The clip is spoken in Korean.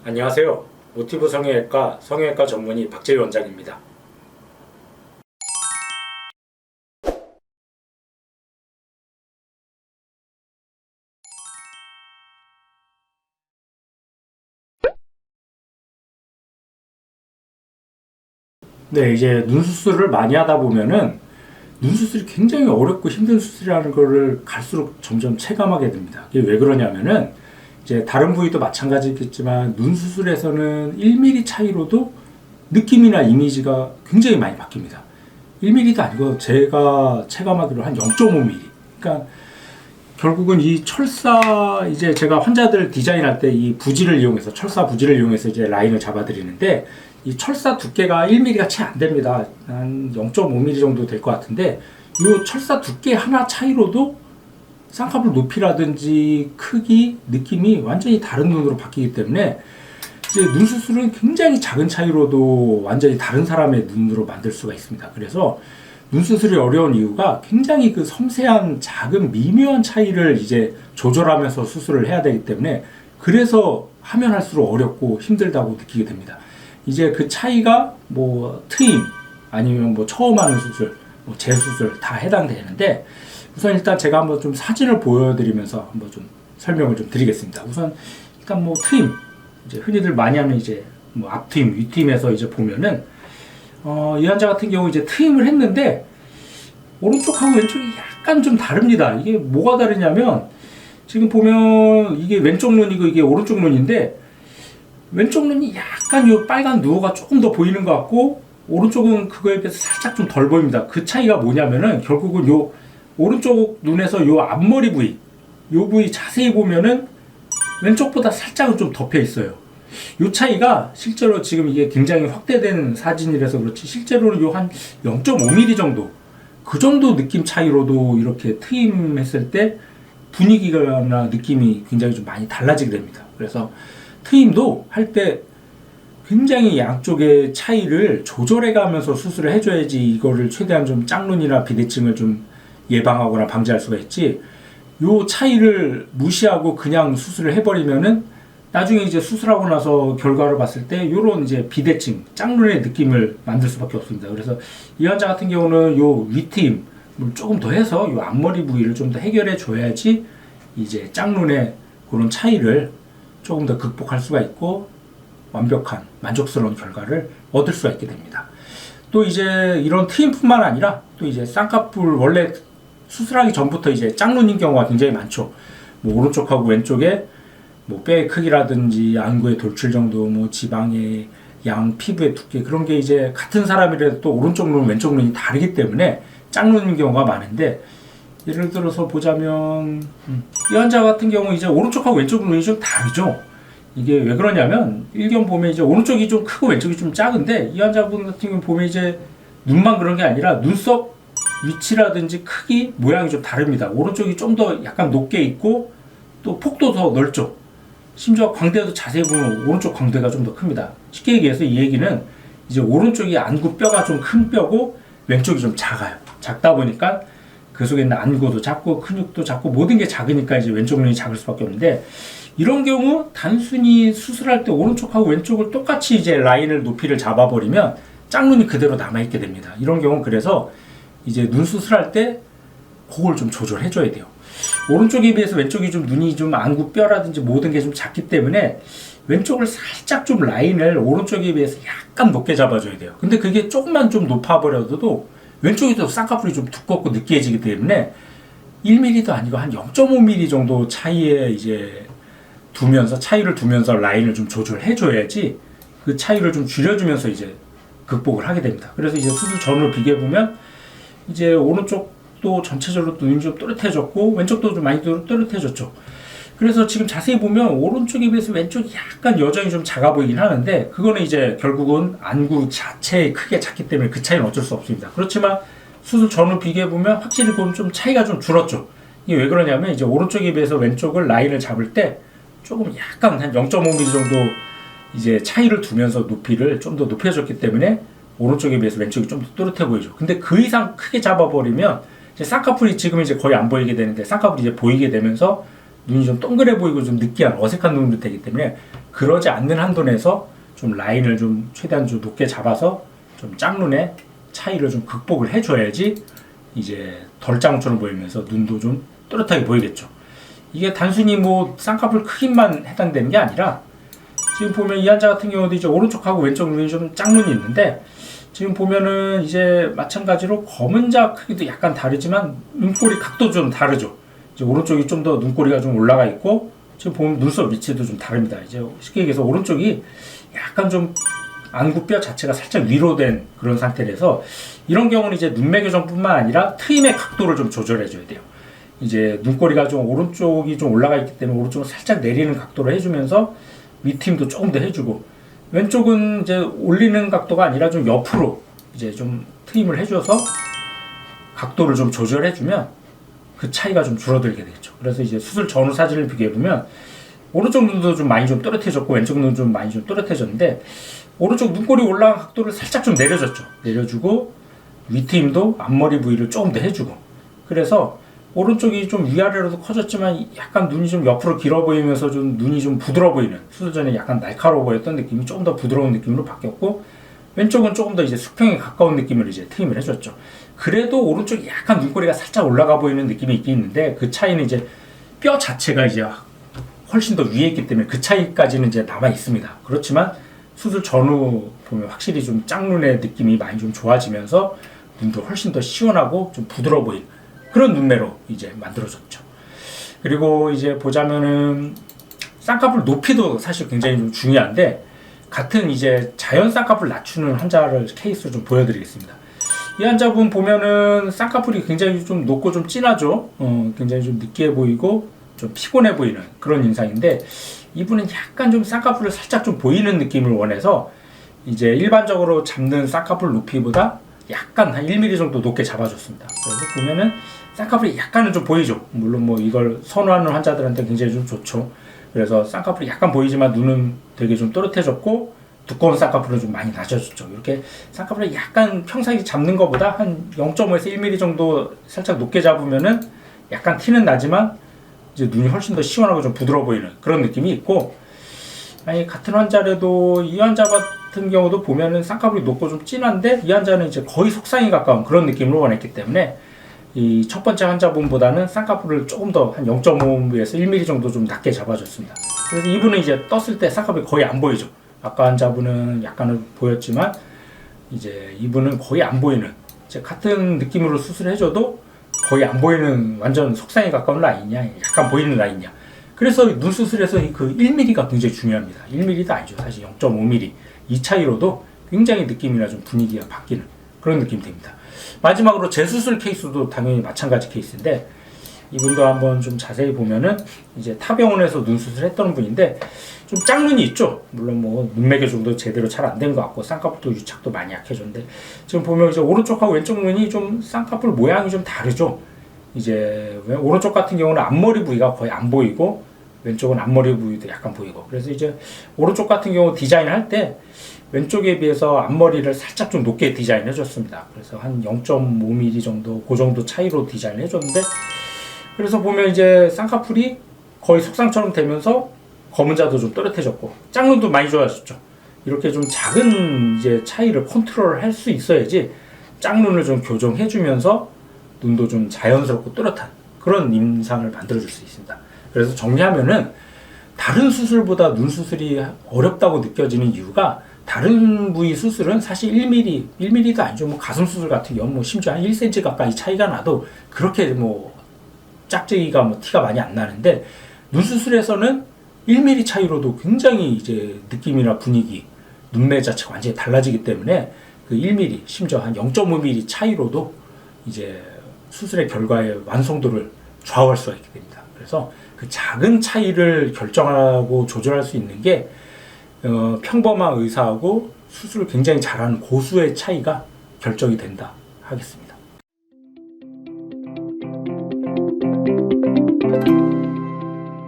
안녕하세요. 모티브 성형외과 성형외과 전문의 박재희 원장입니다. 네, 이제 눈 수술을 많이 하다 보면은 눈 수술이 굉장히 어렵고 힘든 수술이라는 거를 갈수록 점점 체감하게 됩니다. 이게 왜 그러냐면은 이제 다른 부위도 마찬가지겠지만 눈 수술에서는 1mm 차이로도 느낌이나 이미지가 굉장히 많이 바뀝니다. 1mm도 아니고 제가 체감하기로 한 0.5mm. 그러니까 결국은 이 철사, 이제 제가 환자들 디자인할 때 이 부지를 이용해서, 철사 부지를 이용해서 이제 라인을 잡아드리는데, 이 철사 두께가 1mm가 채 안 됩니다. 한 0.5mm 정도 될 것 같은데, 이 철사 두께 하나 차이로도 쌍꺼풀 높이라든지 크기, 느낌이 완전히 다른 눈으로 바뀌기 때문에, 이제 눈 수술은 굉장히 작은 차이로도 완전히 다른 사람의 눈으로 만들 수가 있습니다. 그래서 눈 수술이 어려운 이유가 굉장히 그 섬세한 작은 미묘한 차이를 이제 조절하면서 수술을 해야 되기 때문에, 그래서 하면 할수록 어렵고 힘들다고 느끼게 됩니다. 이제 그 차이가 뭐 트임 아니면 뭐 처음 하는 수술, 뭐 재수술 다 해당되는데, 우선 일단 제가 한번 좀 사진을 보여드리면서 한번 좀 설명을 좀 드리겠습니다. 우선 일단 뭐 트임, 이제 흔히들 많이 하는 이제 뭐 앞트임, 윗트임에서 이제 보면은 이 환자 같은 경우 이제 트임을 했는데 오른쪽하고 왼쪽이 약간 좀 다릅니다. 이게 뭐가 다르냐면, 지금 보면 이게 왼쪽 눈이고 이게 오른쪽 눈인데, 왼쪽 눈이 약간 요 빨간 누어가 조금 더 보이는 것 같고, 오른쪽은 그거에 비해서 살짝 좀 덜 보입니다. 그 차이가 뭐냐면은 결국은 요 오른쪽 눈에서 요 앞머리 부위, 요 부위 자세히 보면은 왼쪽보다 살짝은 좀 덮여 있어요. 요 차이가 실제로 지금 이게 굉장히 확대된 사진이라서 그렇지, 실제로는 요 한 0.5mm 정도, 그 정도 느낌 차이로도 이렇게 트임했을 때 분위기나 느낌이 굉장히 좀 많이 달라지게 됩니다. 그래서 트임도 할 때 굉장히 양쪽의 차이를 조절해 가면서 수술을 해줘야지 이거를 최대한 좀 짝눈이나 비대칭을 좀 예방하거나 방지할 수가 있지, 요 차이를 무시하고 그냥 수술을 해버리면은 나중에 이제 수술하고 나서 결과를 봤을 때 요런 이제 비대칭, 짝눈의 느낌을 만들 수밖에 없습니다. 그래서 이 환자 같은 경우는 요 윗트임을 조금 더 해서 요 앞머리 부위를 좀 더 해결해 줘야지 이제 짝눈의 그런 차이를 조금 더 극복할 수가 있고 완벽한 만족스러운 결과를 얻을 수가 있게 됩니다. 또 이제 이런 트임뿐만 아니라 또 이제 쌍꺼풀 원래 수술하기 전부터 이제 짝눈인 경우가 굉장히 많죠. 뭐 오른쪽하고 왼쪽에 뭐 뼈의 크기라든지 안구의 돌출 정도, 뭐 지방의 양, 피부의 두께, 그런 게 이제 같은 사람이라도 또 오른쪽 눈, 왼쪽 눈이 다르기 때문에 짝눈인 경우가 많은데, 예를 들어서 보자면 이 환자 같은 경우 이제 오른쪽하고 왼쪽 눈이 좀 다르죠. 이게 왜 그러냐면, 일견 보면 이제 오른쪽이 좀 크고 왼쪽이 좀 작은데, 이 환자분 같은 경우 보면 이제 눈만 그런 게 아니라 눈썹 위치라든지 크기, 모양이 좀 다릅니다. 오른쪽이 좀 더 약간 높게 있고 또 폭도 더 넓죠. 심지어 광대도 자세히 보면 오른쪽 광대가 좀 더 큽니다. 쉽게 얘기해서 이 얘기는 이제 오른쪽이 안구 뼈가 좀 큰 뼈고 왼쪽이 좀 작아요. 작다 보니까 그 속에 있는 안구도 작고 근육도 작고 모든 게 작으니까 이제 왼쪽 눈이 작을 수밖에 없는데, 이런 경우 단순히 수술할 때 오른쪽하고 왼쪽을 똑같이 이제 라인을 높이를 잡아버리면 짝눈이 그대로 남아있게 됩니다. 이런 경우 그래서 이제 눈 수술할 때 그걸 좀 조절해줘야 돼요. 오른쪽에 비해서 왼쪽이 좀 눈이 좀 안구 뼈라든지 모든 게 좀 작기 때문에 왼쪽을 살짝 좀 라인을 오른쪽에 비해서 약간 높게 잡아줘야 돼요. 근데 그게 조금만 좀 높아버려도 왼쪽이 더 쌍꺼풀이 좀 두껍고 느끼해지기 때문에 1mm도 아니고 한 0.5mm 정도 차이에 이제 차이를 두면서 라인을 좀 조절해줘야지 그 차이를 좀 줄여주면서 이제 극복을 하게 됩니다. 그래서 이제 수술 전후를 비교해보면 이제 오른쪽도 전체적으로 눈이 좀 또렷해졌고 왼쪽도 좀 많이 또렷해졌죠. 그래서 지금 자세히 보면 오른쪽에 비해서 왼쪽이 약간 여전히 좀 작아 보이긴 하는데, 그거는 이제 결국은 안구 자체의 크기가 작기 때문에 그 차이는 어쩔 수 없습니다. 그렇지만 수술 전후 비교해보면 확실히 보면 좀 차이가 좀 줄었죠. 이게 왜 그러냐면 이제 오른쪽에 비해서 왼쪽을 라인을 잡을 때 조금 약간 한 0.5mm 정도 이제 차이를 두면서 높이를 좀 더 높여줬기 때문에 오른쪽에 비해서 왼쪽이 좀 더 또렷해 보이죠. 근데 그 이상 크게 잡아버리면 이제 쌍꺼풀이 지금 이제 거의 안 보이게 되는데 쌍꺼풀이 이제 보이게 되면서 눈이 좀 동그래 보이고 좀 느끼한 어색한 눈도 되기 때문에 그러지 않는 한도 내에서 좀 라인을 좀 최대한 좀 높게 잡아서 좀 짝눈의 차이를 좀 극복을 해줘야지 이제 덜 짝눈처럼 보이면서 눈도 좀 또렷하게 보이겠죠. 이게 단순히 뭐 쌍꺼풀 크기만 해당되는 게 아니라 지금 보면 이 환자 같은 경우도 이제 오른쪽하고 왼쪽 눈이 좀 짝눈이 있는데 지금 보면은 이제 마찬가지로 검은자 크기도 약간 다르지만 눈꼬리 각도 좀 다르죠. 이제 오른쪽이 좀 더 눈꼬리가 좀 올라가 있고 지금 보면 눈썹 위치도 좀 다릅니다. 이제 쉽게 얘기해서 오른쪽이 약간 좀 안구뼈 자체가 살짝 위로 된 그런 상태라서 이런 경우는 이제 눈매 교정뿐만 아니라 트임의 각도를 좀 조절해 줘야 돼요. 이제 눈꼬리가 좀 오른쪽이 좀 올라가 있기 때문에 오른쪽을 살짝 내리는 각도로 해주면서 밑트임도 조금 더 해주고 왼쪽은 이제 올리는 각도가 아니라 좀 옆으로 이제 좀 트임을 해줘서 각도를 좀 조절해주면 그 차이가 좀 줄어들게 되겠죠. 그래서 이제 수술 전후 사진을 비교해보면 오른쪽 눈도 좀 많이 좀 또렷해졌고 왼쪽 눈도 좀 많이 좀 또렷해졌는데 오른쪽 눈꼬리 올라간 각도를 살짝 좀 내려줬죠. 내려주고 위트임도 앞머리 부위를 조금 더 해주고 그래서 오른쪽이 좀 위아래로도 커졌지만 약간 눈이 좀 옆으로 길어 보이면서 좀 눈이 좀 부드러워 보이는 수술 전에 약간 날카로워 보였던 느낌이 조금 더 부드러운 느낌으로 바뀌었고 왼쪽은 조금 더 이제 수평에 가까운 느낌을 이제 트임을 해줬죠. 그래도 오른쪽이 약간 눈꼬리가 살짝 올라가 보이는 느낌이 있긴 있는데 그 차이는 이제 뼈 자체가 이제 훨씬 더 위에 있기 때문에 그 차이까지는 이제 남아 있습니다. 그렇지만 수술 전후 보면 확실히 좀 짝눈의 느낌이 많이 좀 좋아지면서 눈도 훨씬 더 시원하고 좀 부드러워 보이는 그런 눈매로 이제 만들어졌죠. 그리고 이제 보자면은 쌍꺼풀 높이도 사실 굉장히 좀 중요한데 같은 이제 자연 쌍꺼풀 낮추는 환자를 케이스로 좀 보여드리겠습니다. 이 환자분 보면은 쌍꺼풀이 굉장히 좀 높고 좀 진하죠. 굉장히 좀 느끼해 보이고 좀 피곤해 보이는 그런 인상인데 이분은 약간 좀 쌍꺼풀을 살짝 좀 보이는 느낌을 원해서 이제 일반적으로 잡는 쌍꺼풀 높이보다 약간 한 1mm 정도 높게 잡아줬습니다. 그래서 보면은 쌍꺼풀이 약간은 좀 보이죠. 물론 뭐 이걸 선호하는 환자들한테 굉장히 좀 좋죠. 그래서 쌍꺼풀이 약간 보이지만 눈은 되게 좀 또렷해졌고 두꺼운 쌍꺼풀은 좀 많이 낮아졌죠. 이렇게 쌍꺼풀을 약간 평상시 잡는 것보다 한 0.5에서 1mm 정도 살짝 높게 잡으면은 약간 티는 나지만 이제 눈이 훨씬 더 시원하고 좀 부드러워 보이는 그런 느낌이 있고 아니 같은 환자라도 이 환자 같은 경우도 보면은 쌍꺼풀이 높고 좀 진한데 이 환자는 이제 거의 속상에 가까운 그런 느낌을 원했기 때문에 이 첫 번째 환자분보다는 쌍꺼풀을 조금 더 한 0.5에서 1mm 정도 좀 낮게 잡아줬습니다. 그래서 이분은 이제 떴을 때 쌍꺼풀이 거의 안 보이죠. 아까 환자분은 약간은 보였지만 이제 이분은 거의 안 보이는 이제 같은 느낌으로 수술해줘도 거의 안 보이는 완전 속상에 가까운 라인이냐 약간 보이는 라인이냐 그래서 눈 수술에서 그 1mm가 굉장히 중요합니다. 1mm도 아니죠. 사실 0.5mm 이 차이로도 굉장히 느낌이나 좀 분위기가 바뀌는 그런 느낌이 됩니다. 마지막으로 재수술 케이스도 당연히 마찬가지 케이스인데 이분도 한번 좀 자세히 보면은 이제 타병원에서 눈 수술했던 분인데 좀 짝눈이 있죠. 물론 뭐 눈매 교정도 제대로 잘 안 된 것 같고 쌍꺼풀도 유착도 많이 약해졌는데 지금 보면 이제 오른쪽하고 왼쪽 눈이 좀 쌍꺼풀 모양이 좀 다르죠. 이제 오른쪽 같은 경우는 앞머리 부위가 거의 안 보이고 왼쪽은 앞머리 부위도 약간 보이고 그래서 이제 오른쪽 같은 경우 디자인할 때 왼쪽에 비해서 앞머리를 살짝 좀 높게 디자인해 줬습니다. 그래서 한 0.5mm 정도 그 정도 차이로 디자인해 줬는데 그래서 보면 이제 쌍꺼풀이 거의 속상처럼 되면서 검은자도 좀 또렷해졌고 짝눈도 많이 좋아졌죠. 이렇게 좀 작은 이제 차이를 컨트롤 할 수 있어야지 짝눈을 좀 교정해 주면서 눈도 좀 자연스럽고 또렷한 그런 인상을 만들어 줄 수 있습니다. 그래서 정리하면은 다른 수술보다 눈 수술이 어렵다고 느껴지는 이유가 다른 부위 수술은 사실 1mm, 1mm도 아니죠. 뭐 가슴 수술 같은 경우 뭐 심지어 한 1cm 가까이 차이가 나도 그렇게 뭐 짝지기가 뭐 티가 많이 안 나는데 눈 수술에서는 1mm 차이로도 굉장히 이제 느낌이나 분위기, 눈매 자체가 완전히 달라지기 때문에 그 1mm, 심지어 한 0.5mm 차이로도 이제 수술의 결과의 완성도를 좌우할 수가 있게 됩니다. 그래서 그 작은 차이를 결정하고 조절할 수 있는 게 평범한 의사하고 수술을 굉장히 잘하는 고수의 차이가 결정이 된다 하겠습니다.